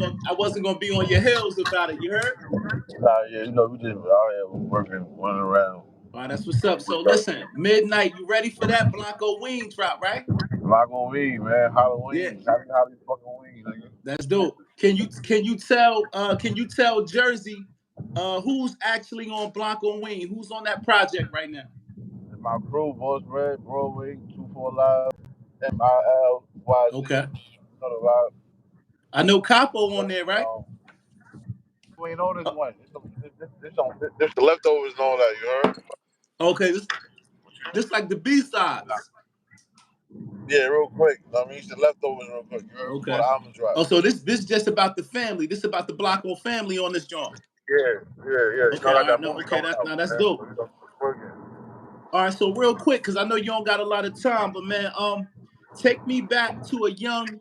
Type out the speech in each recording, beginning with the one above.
I wasn't gonna be on your heels about it. You heard? Nah, yeah, you know, we just out here working, running around. All right, that's what's up. So listen, midnight. You ready for that Blanco wing drop, right? Not gonna weed, man. Yeah, Halloween. Happy fucking weed, nigga. that's dope. Can you tell Jersey who's actually on Blanco Wing? Who's on that project right now? And my crew, Boss Red, Broadway, 24 Live, MILYZ, Okay. another live. I know Capo on there, right? You ain't know this Uh, one. This the leftovers and all that, you heard? okay, this like the B sides. Yeah, real quick. I mean, it's the leftovers real quick. You heard? Before Okay. the album drop. Oh, so this just about the family. This about the Blanco family on this joint. Yeah. You Okay, know, I all right, got no, movie okay, coming out, that's man. dope. So, you know, working. All right, so real quick, because I know you don't got a lot of time, but man, take me back to a young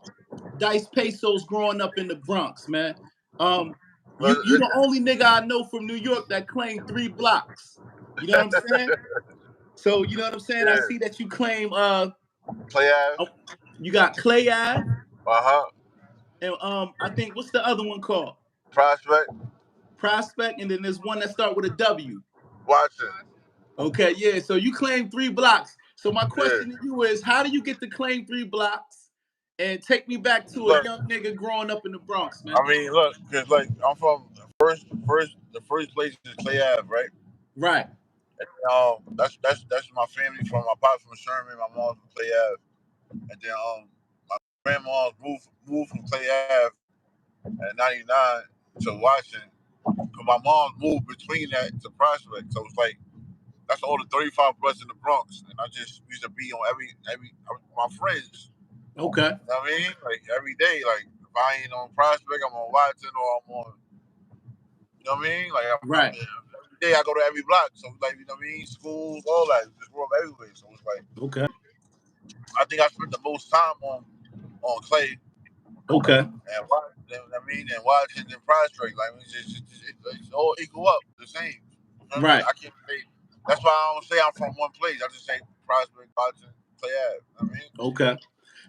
Dyce Paysos growing up in the Bronx, man. You the only nigga I know from New York that claimed 3 blocks. You know what I'm saying? So you know what I'm saying? I see that you claim Play Ave. You got Clay Ave. And I think what's the other one called? Prospect, and then there's one that start with a W. Watson. Okay, yeah. So you claim 3 blocks. So my question to you is, how do you get to claim 3 blocks? And take me back to a young nigga growing up in the Bronx, man. I mean, look, cause like I'm from the first place is Clay Ave, right? Right. And, that's my family from my pops from Sherman, my mom's from Clay Ave, and then my grandma's moved from Clay Ave at 99 to Washington. Cause my mom moved between that to Prospect, so it's like that's all the 35 blocks in the Bronx, and I just used to be on every my friends. Okay. You know what I mean? Like every day, like if I ain't on Prospect, I'm on Watson or I'm on. You know what I mean? Like right. Every day I go to every block, so like you know what I mean? Schools, all that, just grew up everywhere. So it's like okay. I think I spent the most time on Clay. Okay. And and Washington and Prospect, like it's all equal up the same. You know what right. I mean? I can't say. That's why I don't say I'm from one place. I just say Prospect, Washington, Clay Ave. You know what I mean? Okay.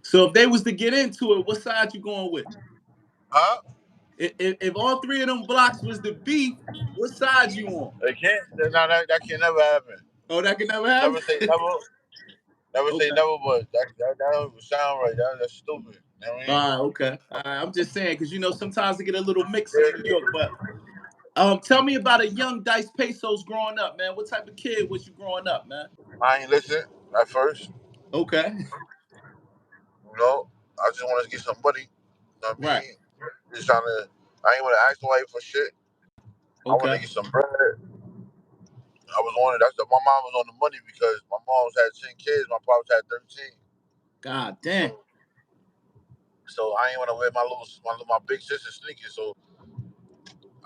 So if they was to get into it, what side you going with? Huh? If all 3 of them blocks was the beef, what side you on? They can't. That can never happen. Oh, that can never happen. Never say never. Never say never, but that don't sound right. That's stupid. You know what I mean? All right, okay. I'm just saying because you know sometimes they get a little mixed in New York, but tell me about a young Dyce Paysos growing up, man. What type of kid was you growing up, man? I ain't listen at first. Okay. You know, I just want to get some money. You know what I mean? Just trying to. I ain't want to ask nobody for shit. I want to get some bread. I was on it. My mom was on the money because my mom's had 10 kids. My pops had 13. God damn. So I ain't want to wear my big sister sneakers. So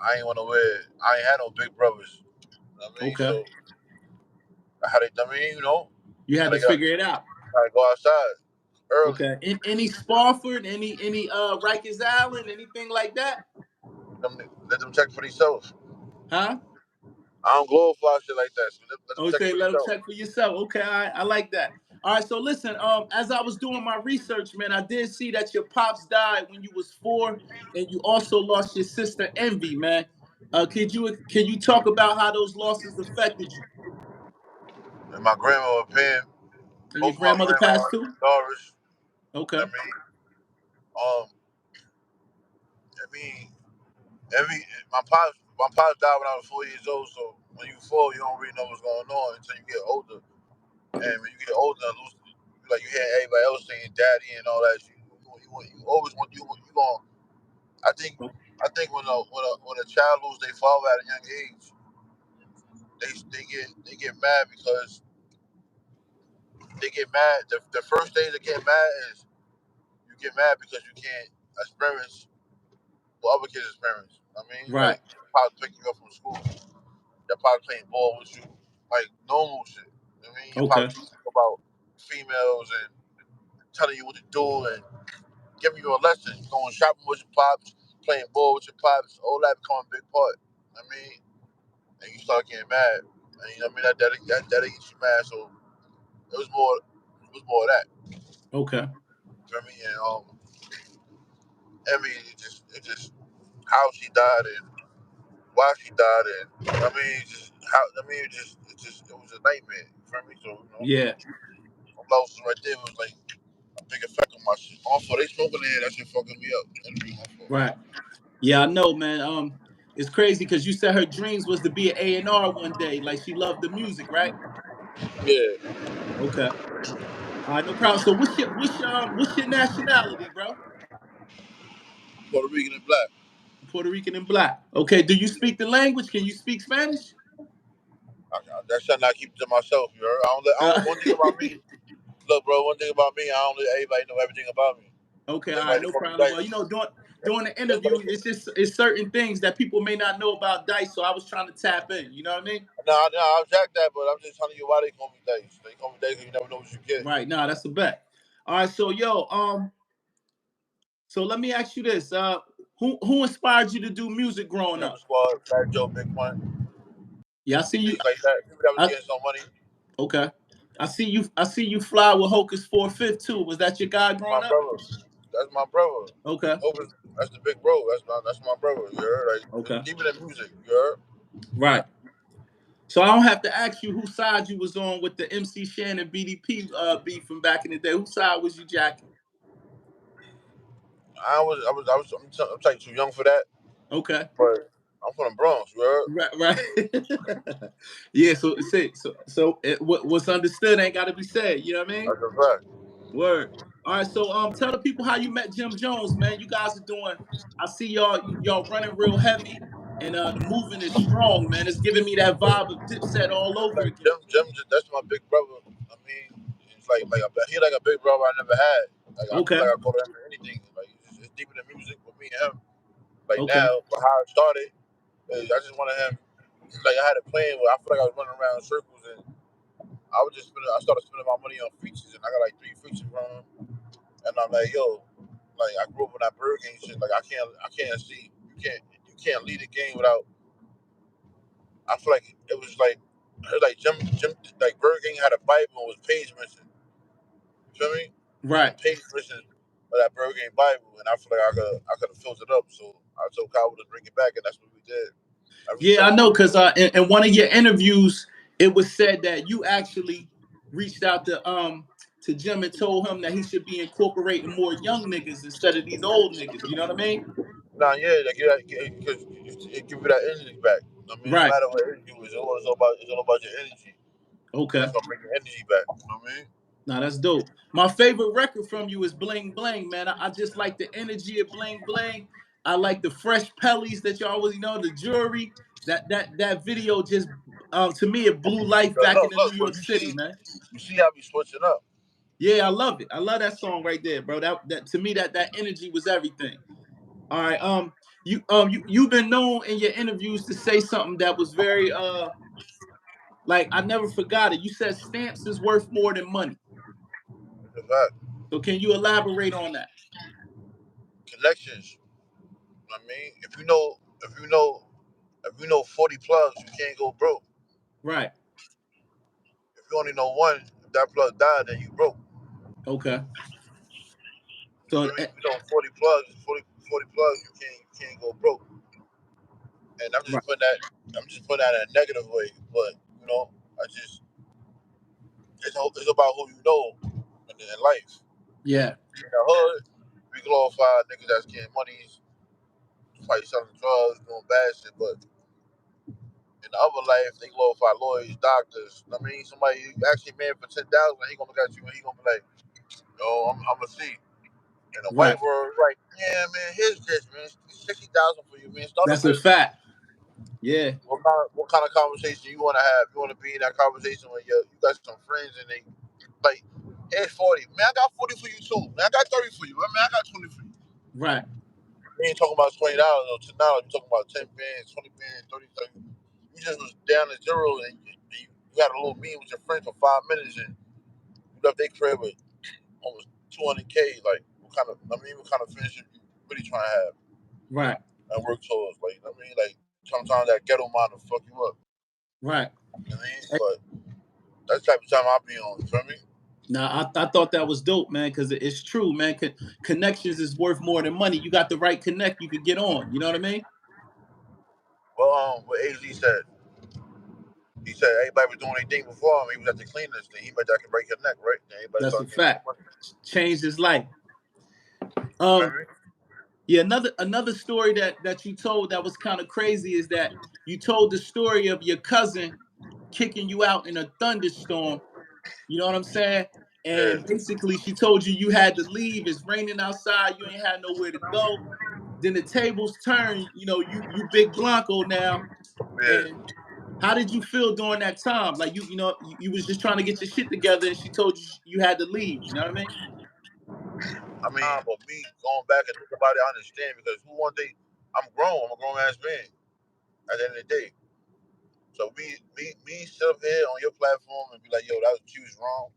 I ain't want to wear. I ain't had no big brothers. You know what I mean? Okay. So I had to. I mean, you know. You had to figure it out. I go outside early. Okay. Any Spofford, any Rikers Island, anything like that? Let them check for themselves. Huh? I don't glorify shit like that. So let them check for yourself. Okay, I like that. All right, so listen, as I was doing my research, man, I did see that your pops died when you was 4, and you also lost your sister Envy, man. Can you talk about how those losses affected you? And my grandmother Pam. And your grandmother passed too? Doris. Okay. My pops died when I was 4 years old. So when you 4, you don't really know what's going on until you get older. And when you get older, like you hear everybody else saying daddy and all that. You always want you going. I think when a child loses their father at a young age, they get mad because they get mad. The first day they get mad is you get mad because you can't experience what other kids experience. I mean, right. Like pops picking you up from school, your pops playing ball with you, like normal shit. I mean, your pops teaching you about females and telling you what to do and giving you a lesson. Going shopping with your pops, playing ball with your pops, all that become a big part. I mean, and you start getting mad. And you know what I mean? That gets you mad. So it was more of that. Okay. You know what I mean? And I mean, it just how she died and why she died, and I mean, just how I mean, it was a nightmare. You feel me? So Yeah. them losses right there was like a big effect on my shit. Also, they smoking there, that shit fucking me up. Right. Yeah, I know, man. It's crazy because you said her dreams was to be an A&R one day. Like she loved the music, right? Yeah, Okay. All right, no problem. So what's your nationality, bro? Puerto Rican and black. Puerto Rican and black. Okay. Do you speak the language? Can you speak Spanish? That's something I keep to myself. You heard? One thing about me. Look, bro. One thing about me, I don't let everybody know everything about me. Okay, all That's why right, they no call me problem. Well, Dyce. during the That's why interview, it's certain things that people may not know about Dice, so I was trying to tap in. You know what I mean? No, I'll jack that, but I'm just telling you why they call me Dyce. They call me Dyce because you never know what you get. Right. Nah, that's a bet. All right, so so let me ask you this: who inspired you to do music growing Member up? Squad, Fat Joe, Big Pun, Yeah, I see you. things like that. People that was I, getting some money. okay, I see you. I see you fly with Hocus 4/5 too. Was that your guy My growing up? brother. That's my brother. Okay. That's the big bro. That's my brother. You heard? Like Okay. even in music, you heard? Right. So I don't have to ask you whose side you was on with the MC Shannon BDP beef from back in the day. Whose side was you jacking? I'm like too young for that, Okay. but I'm from the Bronx. You heard? Right. Right. Yeah. So what's understood ain't got to be said. You know what I mean? That's a fact. Word. All right. So tell the people how you met Jim Jones, man. You guys are doing. I see y'all running real heavy, and the movement is strong, man. It's giving me that vibe of Dipset all over Like again. That's my big brother. I mean, it's he like a big brother I never had. Like I feel Okay. like I go to him for anything. Like it's deeper than music with me and him. Like Okay. now, but how it started is I just wanted him. Like I had a plan where I feel like I was running around in circles and I started spending my money on features and I got like 3 features from him. And I'm like, yo, like I grew up with that Bird Game shit. Like I can't see you can't lead a game without. I feel like it was like Jim like Bird Game had a Bible and was page missing. You feel me? It was Right. a page missing of that Bird Game Bible, and I feel like I could have filled it up. So I told Kyle to bring it back, and that's what we did. Ever Yeah, I since. know, because in one of your interviews, it was said that you actually reached out to Jim and told him that he should be incorporating more young niggas instead of these old niggas. You know what I mean? Nah, yeah, like because it give you that energy back. I mean, no Right. matter what energy is, it's all about your energy. Okay. That's gonna bring your energy back. You know what I mean? Now that's dope. My favorite record from you is Bling Bling, man. I just like the energy of Bling Bling. I like the fresh pellies that you always the jewelry. That video just to me it blew life But back into New look, York City, man. you see how we switching up. Yeah, I love it. I love that song right there, bro. That to me that energy was everything. All right. You've been known in your interviews to say something that was very like I never forgot it. You said stamps is worth more than money. It's a fact. So can you elaborate on that? Connections. You know what I mean, if you know 40 plugs, you can't go broke. Right. If you only know one, if that plug died, then you broke. Okay. You So feel me? If you know 40 plugs, you can't go broke. And right. I'm just putting that in a negative way. But I just it's about who you know in life. Yeah. In the hood, we glorify niggas that's getting money, probably selling drugs, doing bad shit. But in the other life, they glorify lawyers, doctors. I mean, somebody you actually man for 10,000, he gonna look at you and he gonna be like, "Yo, I'm a see." In the white Right. world, right? Yeah, man. Here's this, man. 60,000 for you, man. Start a That's a business. fact. Yeah. What kind of conversation you want to have? You want to be in that conversation when you got some friends and they like, here's 40. Man, I got 40 for you too. Man, I got 30 for you. Man, I got 20 for you. Right. We ain't talking about $20 or $10. We talking about 10 bands, 20 bands, 30. You just was down to zero and you had a little meeting with your friends for 5 minutes and you left their crib with almost 200K. Like, what kind of friendship you really trying to have Right. and work towards? Like, like sometimes that ghetto mind will fuck you up. Right. You know what I mean? But that's the type of time I be on. You feel me? Nah, I thought that was dope, man, because it's true, man. Connections is worth more than money. You got the right connect, you could get on. You know what I mean? Well, what AZ said. He said everybody was doing their thing before him. He was at the cleaners. Then he bet I can break your neck, right? Then everybody That's a started getting fact. money. Changed his life. Remember? Yeah, another story that you told that was kind of crazy is that you told the story of your cousin kicking you out in a thunderstorm. You know what I'm saying? And Yeah. basically, she told you had to leave. It's raining outside. You ain't had nowhere to go. Then the tables turn. You know, you big Blanco now. Yeah. And how did you feel during that time? Like you was just trying to get your shit together, and she told you had to leave. You know what I mean? I mean, but me going back and think about it, I understand because who one day I'm grown. I'm a grown ass man. At the end of the day, so me sit up here on your platform and be like, yo, that was you was wrong.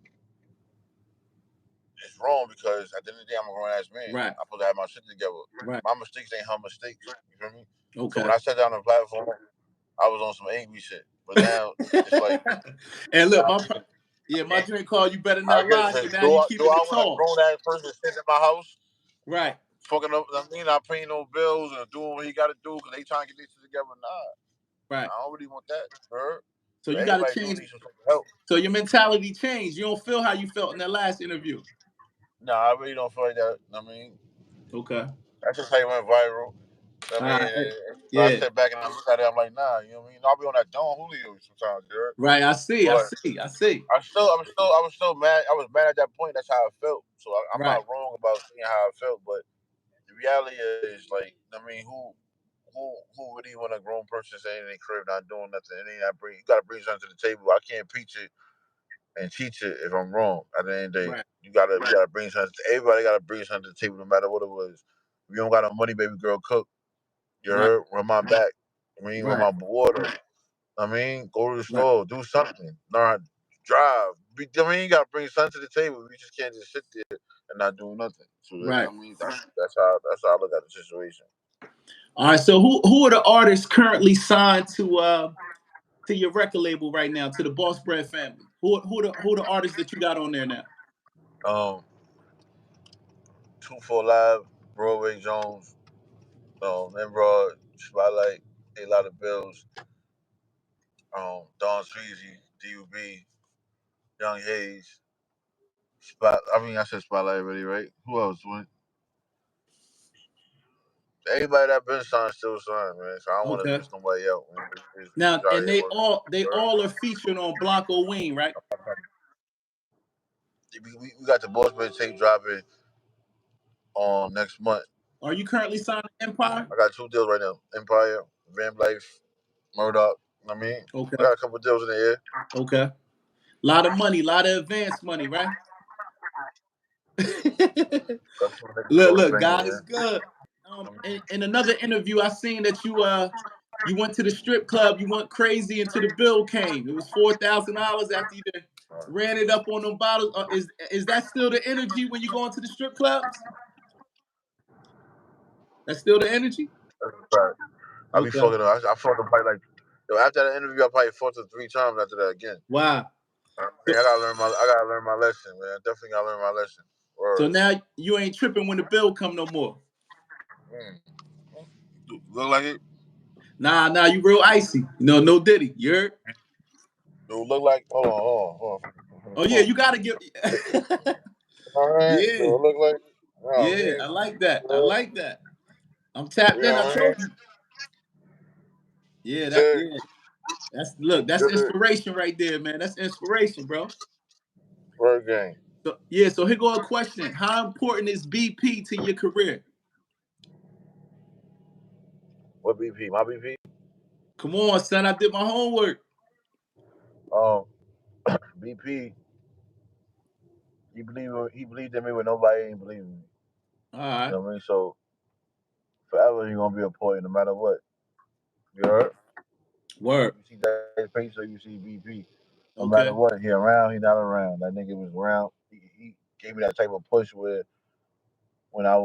It's wrong because at the end of the day, I'm a grown ass man. Right. I'm supposed to have my shit together. Right. My mistakes ain't her mistakes. You feel me? Okay. So when I sat down on the platform, I was on some angry shit. But now it's like, and look, my drink called you better not lie. So now you keeping it tall. Do I want a grown ass person sitting in my house? Right. Fucking up, I mean, not paying no bills and doing what he got to do because they trying to get this shit together. Nah. Right. I don't really want that, bro. So you got to change. Help. So your mentality changed. You don't feel how you felt in that last interview. No, I really don't feel like that. I mean, okay. That's just how it went viral. I mean, yeah. I step back and I look at it, I'm like, nah, you know what I mean? I'll be on that Don Julio sometimes, dude. Right, I see. I was still mad. I was mad at that point. That's how I felt. So I'm not wrong about saying how I felt, but the reality is, like, I mean, who really want a grown person sitting in their crib not doing nothing? You gotta bring something to the table. I can't preach it and teach it if I'm wrong. At the end of the day, you gotta bring something. Everybody gotta bring something to the table, no matter what it was. If you don't got no money, baby girl, cook. You heard? Run my back. I mean, run my water. I mean, go to the store, do something. Learn how to drive. I mean, you gotta bring something to the table. You just can't just sit there and not do nothing. So I mean, that's how I look at the situation. All right. So who are the artists currently signed to your record label right now, to the Boss Bread family? Who the artists that you got on there now? 2 4 Live, Broadway Jones, Nimrod, Spotlight, A Lot of Bills, Don Sweezy, D.U.B., Young Hayes, I said Spotlight already, right? Who else went? Everybody that been signed still signed, man. So I don't want to miss nobody else. Now, and they all are featured on Blanco Wing, right? We got the Boss Bread tape dropping next month. Are you currently signed to Empire? I got 2 deals right now: Empire, Van Life, Murdoch. I mean, I got a couple deals in the air. Okay. A lot of money, a lot of advance money, right? look, God is good. In another interview, I seen that you went to the strip club, you went crazy until the bill came. It was $4,000 after you ran it up on them bottles. Is that still the energy when you go into the strip clubs? That's still the energy? That's right. I be fucking up. I fucked up probably after that interview, I probably fucked up 3 times after that again. Wow. I gotta learn my lesson, man. I definitely gotta learn my lesson. So now you ain't tripping when the bill come no more. Look like it? Nah, you real icy. No Diddy. You heard? Do look like? Hold on. Oh yeah, you gotta give. All right. Yeah. Do it look like? Oh, yeah, man. I like that. I'm tapped in. I told you. Yeah, that's inspiration right there, man. That's inspiration, bro. Word game. So here go a question. How important is BP to your career? What BP? My BP? Come on, son. I did my homework. BP. He believed in me when nobody ain't believing me. All right. You know what I mean? So forever you're gonna be important no matter what. You heard? Word. You see Dyce Payso, you see BP. No matter what, he around, he not around. That nigga was around. He gave me that type of push where when I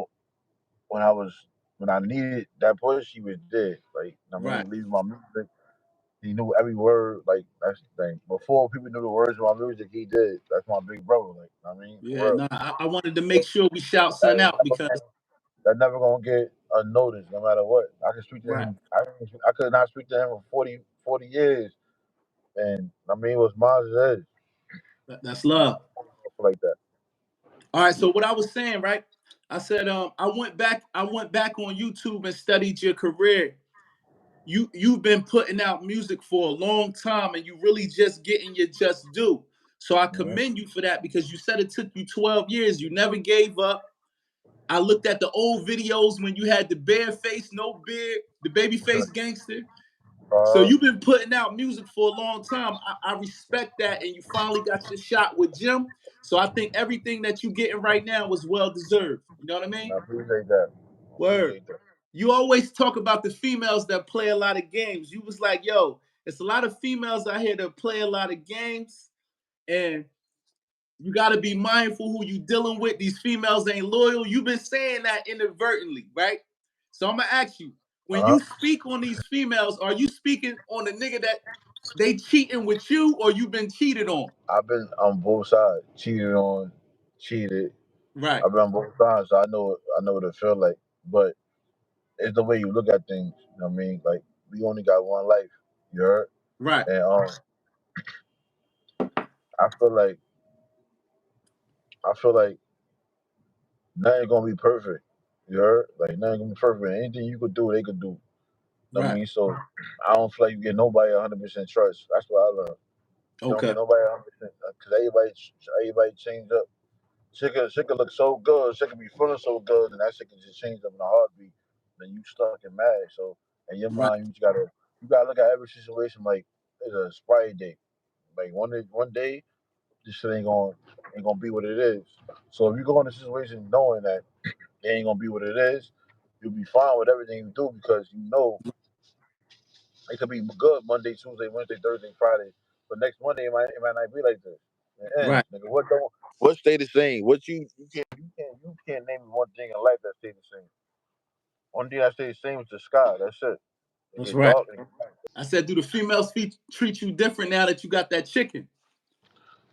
needed that push, he was there. Like I mean, leaving my music. He knew every word. Like that's the thing. Before people knew the words of my music, he did. That's my big brother. Like I mean, Yeah, for real. nah, I wanted to make sure we shout son That, out because that never gonna get unnoticed, no matter what. I can speak to right, him. I could not speak to him for 40 years, and I mean, it was mine as his. that's love. Like that. All right, so what I was saying, right? I said I went back on YouTube and studied your career. You've been putting out music for a long time and you really just getting your just due. So I Mm-hmm. commend you for that because you said it took you 12 years. You never gave up. I looked at the old videos when you had the bare face, no beard, the baby face gangster. So you've been putting out music for a long time. I respect that, and you finally got your shot with Jim. So I think everything that you're getting right now was well deserved. You know what I mean? I appreciate that. I Word. appreciate that. You always talk about the females that play a lot of games. You was like, yo, it's a lot of females out here that play a lot of games, and you got to be mindful who you dealing with. These females ain't loyal. You've been saying that inadvertently, right? So I'm gonna ask you, when Uh you huh. speak on these females, are you speaking on the nigga that they cheating with you, or you been cheated on? I've been on both sides, cheated on, cheated. Right, I've been on both sides, so I know what it feel like. But it's the way you look at things. You know what I mean? Like we only got one life. You heard? right, And I feel like I feel like nothing gonna be perfect. You heard? Like nothing gonna be perfect. Anything you could do, they could do. You know what I right. mean? So I don't feel like you get nobody 100% trust. That's what I learned. You don't Okay, get nobody 100% because everybody changed up. She could look so good. She could be feeling so good, and that shit could just change up in a heartbeat. Then you stuck and mad. So in your right, mind, you gotta look at every situation like it's a Sprite day. Like one day, this shit ain't gonna be what it is. So if you go in a situation knowing that it ain't gonna be what it is, you'll be fine with everything you do because you know it could be good Monday, Tuesday, Wednesday, Thursday, Friday, but next Monday it might not be like this. It ends, right. nigga. What stay the same? What you can't name me one thing in life that stay the same. One thing that stay the same is the sky. That's it. It That's get right. dark. I said, do the females treat you different now that you got that chicken?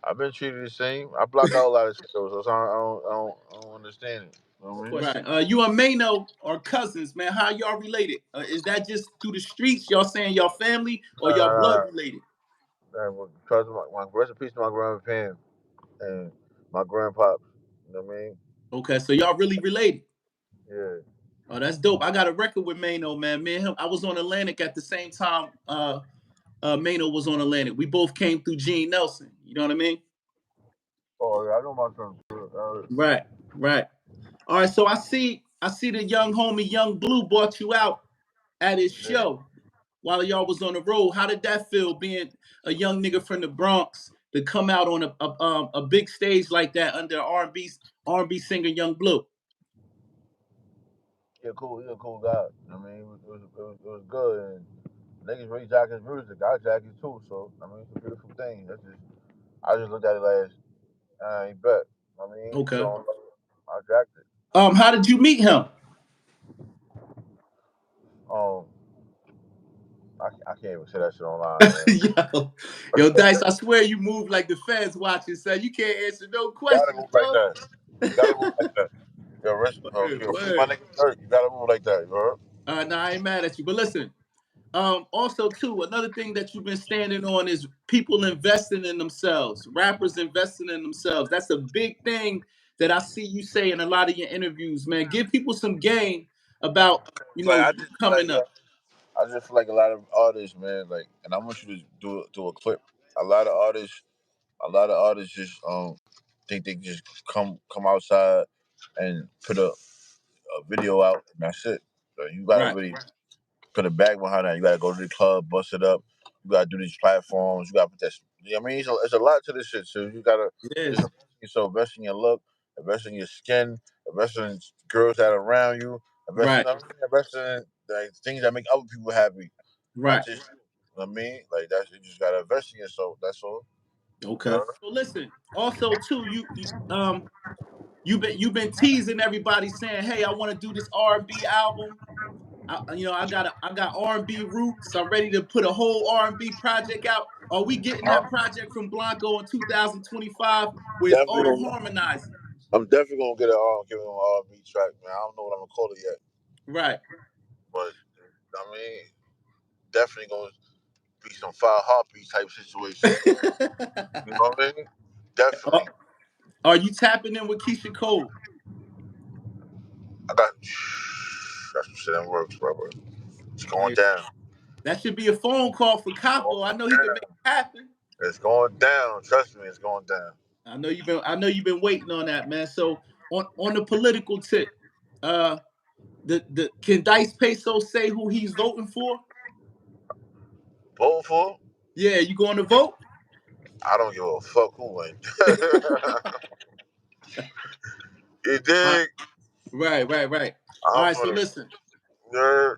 I've been treated the same. I block out a lot of shit though, so I don't understand it. You know what I mean? Right. You and Mano are cousins, man. How y'all related? Is that just through the streets? Y'all saying y'all family or Nah, y'all nah, blood nah. related? Because my rest in peace to my grandma Pam and my grandpa. You know what I mean? Okay, so y'all really related. Yeah. Oh, that's dope. I got a record with Mano, man. Me and him, I was on Atlantic at the same time Mano was on Atlantic. We both came through Gene Nelson. You know what I mean? Oh, yeah, I know my son. Right, right. All right, so I see the young homie Young Blue brought you out at his Yeah. show while y'all was on the road. How did that feel being a young nigga from the Bronx to come out on a big stage like that under R&B singer Young Blue? He a cool guy. I mean, it was good. And niggas really jack his music. I jack it too. So I mean, it's a beautiful thing. I just looked at it as I ain't bet. I mean, he Okay. showing love. I jacked it. How did you meet him? Um, I can't even say that shit online, man. yo, Dice, I swear you move like the feds watching, son. You can't answer no You gotta questions, move like bro. that. You gotta move like that. Yo, Word, yo, free my word. nigga Dirk. You gotta move like that, you heard? Nah, I ain't mad at you. But listen, also too, another thing that you've been standing on is people investing in themselves, rappers investing in themselves. That's a big thing that I see you say in a lot of your interviews, man. Give people some game about, Like you coming up. I just feel like a lot of artists, man, like, and I want you to do a clip. A lot of artists, a lot of artists just think they just come outside and put a video out and that's it. So you gotta Right, really put a bag behind that. You gotta go to the club, bust it up. You gotta do these platforms. You gotta put that. I mean, it's a lot to this shit. So you gotta it just is. invest in your look, invest in your skin, invest in girls that are around you, Right, invest in like, things that make other people happy, not right. just you. You know what I mean? Like that's you just gotta invest in yourself. That's all. You Okay. know? So listen, also too, you've been teasing everybody saying, "Hey, I want to do this R&B album. I got R&B roots. I'm ready to put a whole R&B project out. Are we getting that project from Blanco in 2025 where it's all harmonizing? I'm definitely gonna get an R&B track, man. I don't know what I'm gonna call it yet. Right. But I mean, definitely gonna be some fire heartbeat type situation. You know what I mean? Definitely. Are you tapping in with Keisha Cole? I got that's some shit that works, brother. It's going down. That should be a phone call for Capo. I know he can make it happen. It's going down. Trust me, it's going down. I know you've been waiting on that, man. So on the political tip, can Dyce Payso say who he's voting for? Voting for? Yeah, you going to vote? I don't give a fuck who wins. You dig? Right. All right, so listen. Nerd.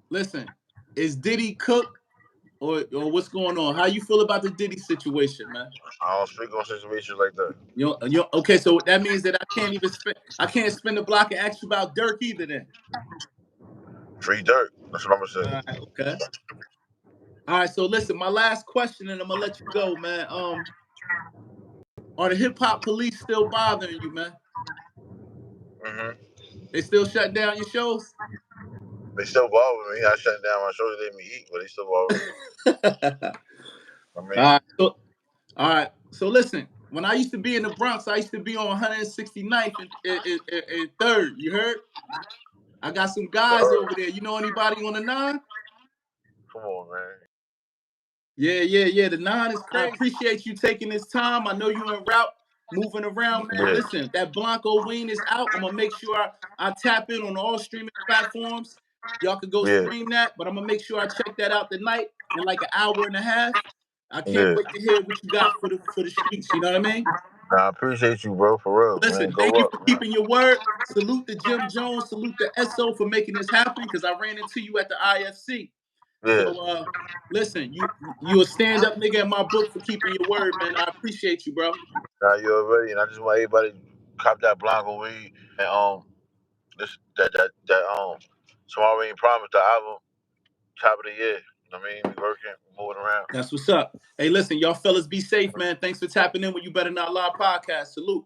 Listen, is Diddy cooked or what's going on? How you feel about the Diddy situation, man? I don't speak on situations like that. Okay, so that means that I can't spin the block and ask you about Dirk either then. Free Dirk. That's what I'm gonna say. All right, okay. All right, so listen, my last question, and I'm gonna let you go, man. Are the hip hop police still bothering you, man? Mm-hmm. They still shutting down your shows? They still bother me. I shut down my show to let me eat, but they still bother me. I mean, all right. So listen, when I used to be in the Bronx, I used to be on 169th and 3rd. You heard? I got some guys over there. You know anybody on the 9? Come on, man. Yeah. The 9 is crazy. I appreciate you taking this time. I know you en route, moving around, man. Yeah. Listen, that Blanco Ween is out. I'm gonna make sure I tap in on all streaming platforms. Y'all can go stream that, but I'm gonna make sure I check that out tonight in like an hour and a half. I can't wait to hear what you got for the streets. You know what I mean? I appreciate you, bro, for real. Listen, thank you for keeping your word. Salute to Jim Jones. Salute to SO for making this happen because I ran into you at the IFC. Yeah. So, listen, you a stand-up nigga in my book for keeping your word, man. I appreciate you, bro. Nah, you already, and I just want everybody to cop that Blanco weed and Tomorrow Ain't Promised, the album, top of the year. You know what I mean? We working, moving around. That's what's up. Hey, listen, y'all fellas be safe, man. Thanks for tapping in with You Better Not Lie podcast. Salute.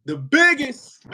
The biggest.